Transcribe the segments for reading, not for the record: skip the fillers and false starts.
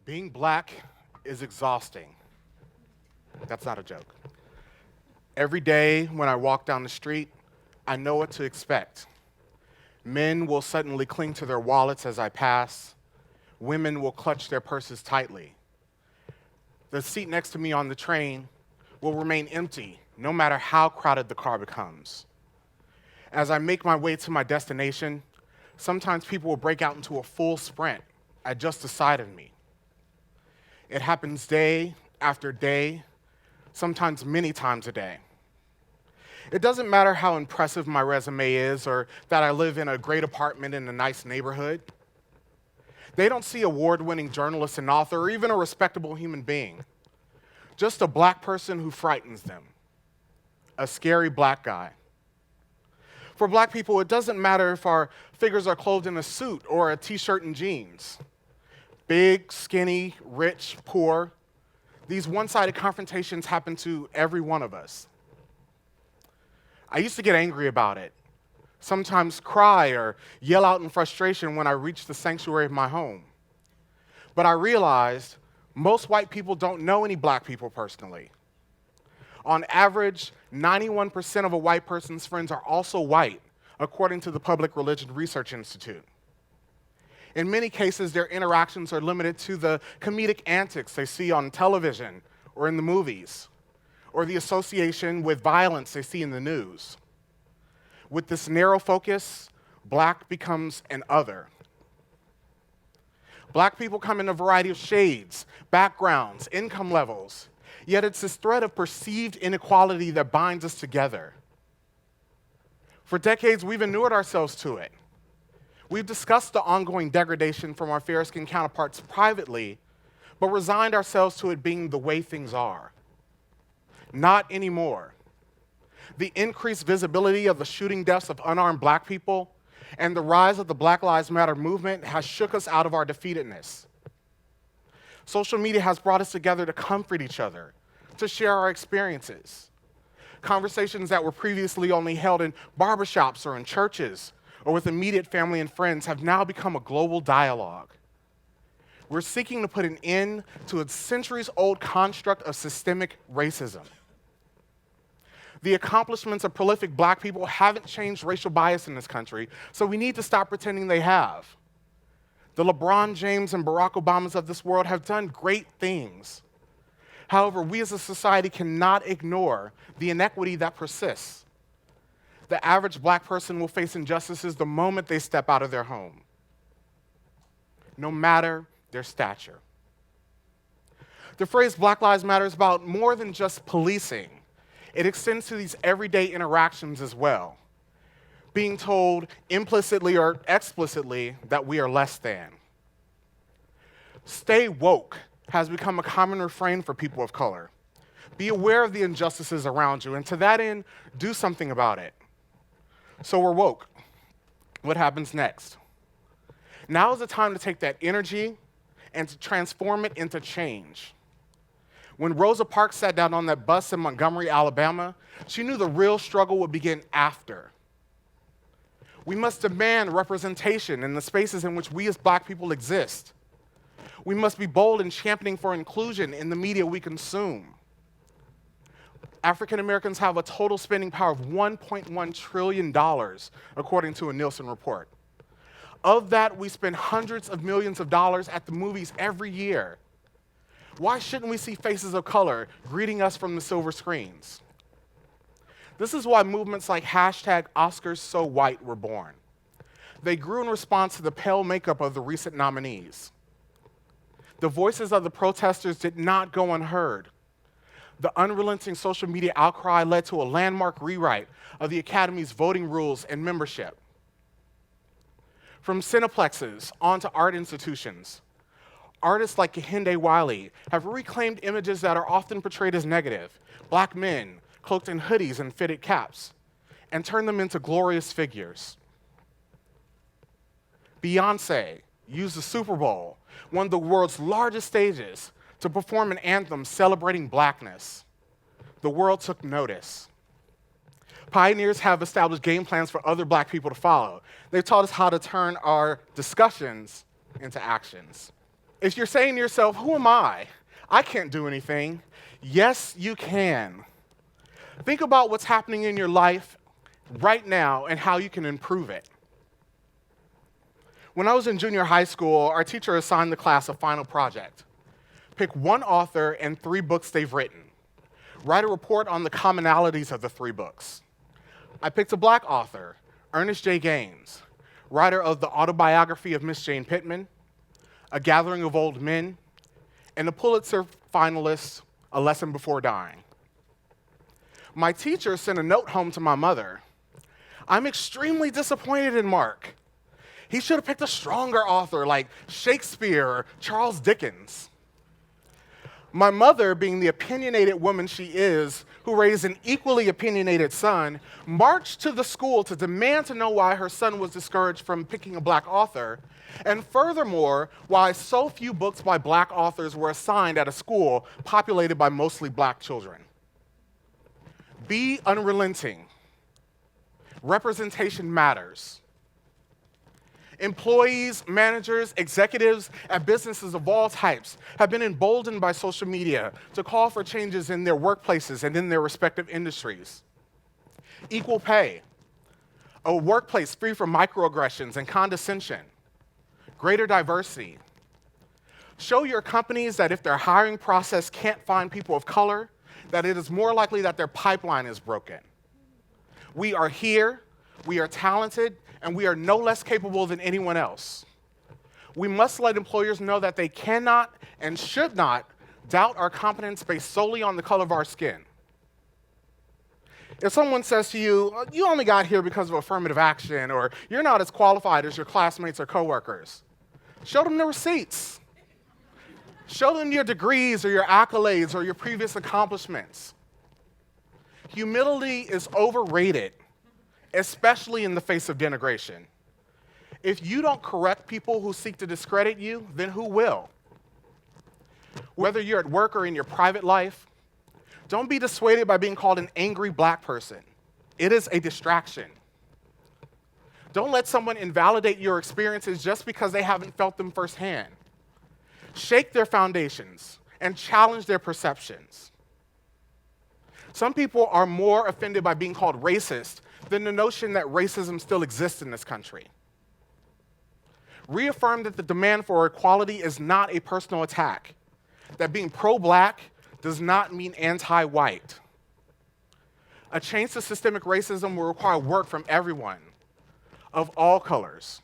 Being black is exhausting. That's not a joke. Every day when I walk down the street, I know what to expect. Men will suddenly cling to their wallets as I pass. Women will clutch their purses tightly. The seat next to me on the train will remain empty no matter how crowded the car becomes. As I make my way to my destination, sometimes people will break out into a full sprint at just the sight of me. It happens day after day, sometimes many times a day. It doesn't matter how impressive my resume is or that I live in a great apartment in a nice neighborhood. They don't see award-winning journalist and author or even a respectable human being. Just a black person who frightens them. A scary black guy. For black people, it doesn't matter if our figures are clothed in a suit or a t-shirt and jeans. Big, skinny, rich, poor. These one-sided confrontations happen to every one of us. I used to get angry about it, sometimes cry or yell out in frustration when I reached the sanctuary of my home. But I realized most white people don't know any black people personally. On average, 91% of a white person's friends are also white, according to the Public Religion Research Institute. In many cases, their interactions are limited to the comedic antics they see on television or in the movies, or the association with violence they see in the news. With this narrow focus, black becomes an other. Black people come in a variety of shades, backgrounds, income levels, yet it's this thread of perceived inequality that binds us together. For decades, we've inured ourselves to it. We've discussed the ongoing degradation from our fair-skinned counterparts privately, but resigned ourselves to it being the way things are. Not anymore. The increased visibility of the shooting deaths of unarmed black people and the rise of the Black Lives Matter movement has shook us out of our defeatedness. Social media has brought us together to comfort each other, to share our experiences. Conversations that were previously only held in barbershops or in churches or with immediate family and friends have now become a global dialogue. We're seeking to put an end to a centuries-old construct of systemic racism. The accomplishments of prolific black people haven't changed racial bias in this country, so we need to stop pretending they have. The LeBron James and Barack Obamas of this world have done great things. However, we as a society cannot ignore the inequity that persists. The average black person will face injustices the moment they step out of their home, no matter their stature. The phrase Black Lives Matter is about more than just policing. It extends to these everyday interactions as well, being told implicitly or explicitly that we are less than. Stay woke has become a common refrain for people of color. Be aware of the injustices around you, and to that end, do something about it. So we're woke. What happens next? Now is the time to take that energy and to transform it into change. When Rosa Parks sat down on that bus in Montgomery, Alabama, she knew the real struggle would begin after. We must demand representation in the spaces in which we as black people exist. We must be bold in championing for inclusion in the media we consume. African Americans have a total spending power of $1.1 trillion, according to a Nielsen report. Of that, we spend hundreds of millions of dollars at the movies every year. Why shouldn't we see faces of color greeting us from the silver screens? This is why movements like #OscarsSoWhite were born. They grew in response to the pale makeup of the recent nominees. The voices of the protesters did not go unheard. The unrelenting social media outcry led to a landmark rewrite of the Academy's voting rules and membership. From cineplexes onto art institutions, artists like Kehinde Wiley have reclaimed images that are often portrayed as negative, black men cloaked in hoodies and fitted caps, and turned them into glorious figures. Beyoncé used the Super Bowl, one of the world's largest stages, to perform an anthem celebrating blackness. The world took notice. Pioneers have established game plans for other black people to follow. They've taught us how to turn our discussions into actions. If you're saying to yourself, who am I? I can't do anything. Yes, you can. Think about what's happening in your life right now and how you can improve it. When I was in junior high school, our teacher assigned the class a final project. Pick one author and 3 books they've written. Write a report on the commonalities of the 3 books. I picked a Black author, Ernest J. Gaines, writer of the autobiography of Miss Jane Pittman, A Gathering of Old Men, and the Pulitzer finalist, A Lesson Before Dying. My teacher sent a note home to my mother. I'm extremely disappointed in Mark. He should have picked a stronger author like Shakespeare or Charles Dickens. My mother, being the opinionated woman she is, who raised an equally opinionated son, marched to the school to demand to know why her son was discouraged from picking a Black author, and furthermore, why so few books by Black authors were assigned at a school populated by mostly Black children. Be unrelenting. Representation matters. Employees, managers, executives at businesses of all types have been emboldened by social media to call for changes in their workplaces and in their respective industries. Equal pay, a workplace free from microaggressions and condescension, greater diversity. Show your companies that if their hiring process can't find people of color, that it is more likely that their pipeline is broken. We are here, we are talented, and we are no less capable than anyone else. We must let employers know that they cannot and should not doubt our competence based solely on the color of our skin. If someone says to you, you only got here because of affirmative action, or you're not as qualified as your classmates or coworkers, show them the receipts. Show them your degrees or your accolades or your previous accomplishments. Humility is overrated, especially in the face of denigration. If you don't correct people who seek to discredit you, then who will? Whether you're at work or in your private life, don't be dissuaded by being called an angry Black person. It is a distraction. Don't let someone invalidate your experiences just because they haven't felt them firsthand. Shake their foundations and challenge their perceptions. Some people are more offended by being called racist than the notion that racism still exists in this country. Reaffirm that the demand for equality is not a personal attack, that being pro-Black does not mean anti-white. A change to systemic racism will require work from everyone, of all colors.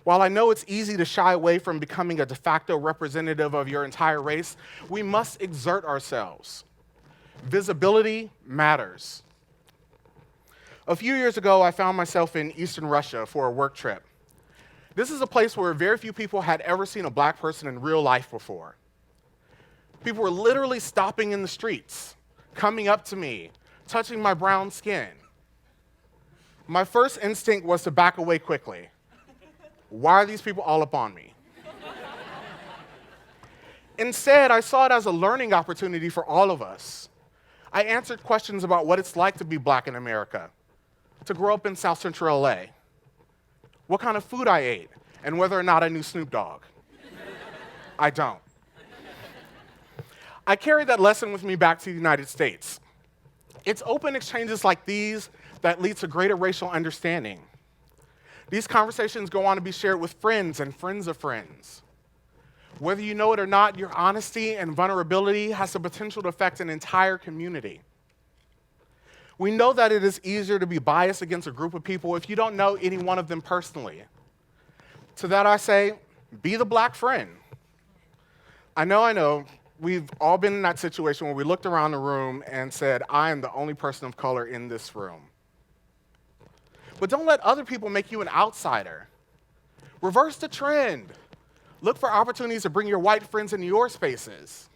While I know it's easy to shy away from becoming a de facto representative of your entire race, we must exert ourselves. Visibility matters. A few years ago, I found myself in Eastern Russia for a work trip. This is a place where very few people had ever seen a Black person in real life before. People were literally stopping in the streets, coming up to me, touching my brown skin. My first instinct was to back away quickly. Why are these people all up on me? Instead, I saw it as a learning opportunity for all of us. I answered questions about what it's like to be Black in America, to grow up in South Central LA, what kind of food I ate, and whether or not I knew Snoop Dogg. I don't. I carried that lesson with me back to the United States. It's open exchanges like these that lead to greater racial understanding. These conversations go on to be shared with friends and friends of friends. Whether you know it or not, your honesty and vulnerability has the potential to affect an entire community. We know that it is easier to be biased against a group of people if you don't know any one of them personally. To that I say, be the Black friend. I know, we've all been in that situation where we looked around the room and said, I am the only person of color in this room. But don't let other people make you an outsider. Reverse the trend. Look for opportunities to bring your white friends into your spaces.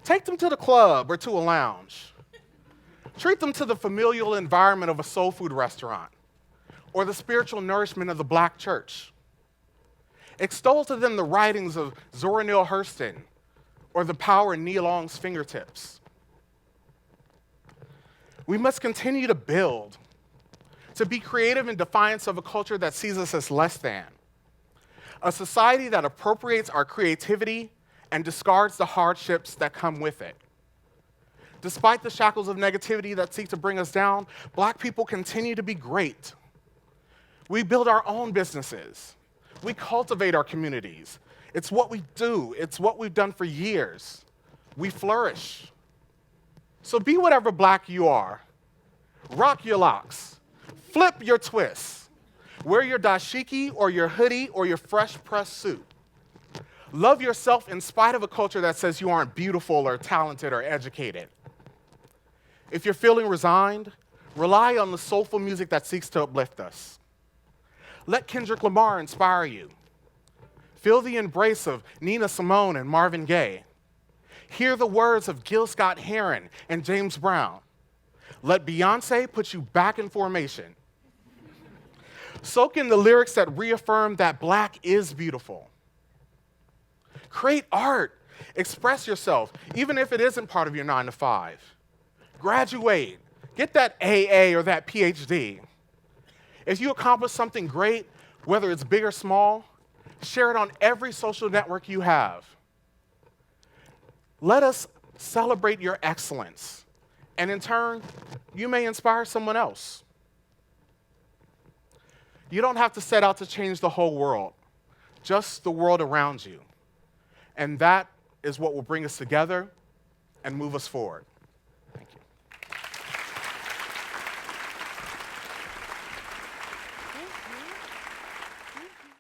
Take them to the club or to a lounge. Treat them to the familial environment of a soul food restaurant or the spiritual nourishment of the Black church. Extol to them the writings of Zora Neale Hurston or the power in Nia Long's fingertips. We must continue to build, to be creative in defiance of a culture that sees us as less than. A society that appropriates our creativity and discards the hardships that come with it. Despite the shackles of negativity that seek to bring us down, Black people continue to be great. We build our own businesses. We cultivate our communities. It's what we do. It's what we've done for years. We flourish. So be whatever Black you are. Rock your locks. Flip your twists. Wear your dashiki or your hoodie or your fresh pressed suit. Love yourself in spite of a culture that says you aren't beautiful or talented or educated. If you're feeling resigned, rely on the soulful music that seeks to uplift us. Let Kendrick Lamar inspire you. Feel the embrace of Nina Simone and Marvin Gaye. Hear the words of Gil Scott-Heron and James Brown. Let Beyoncé put you back in formation. Soak in the lyrics that reaffirm that Black is beautiful. Create art. Express yourself, even if it isn't part of your 9 to 5. Graduate. Get that AA or that PhD. If you accomplish something great, whether it's big or small, share it on every social network you have. Let us celebrate your excellence, and in turn, you may inspire someone else. You don't have to set out to change the whole world, just the world around you. And that is what will bring us together and move us forward.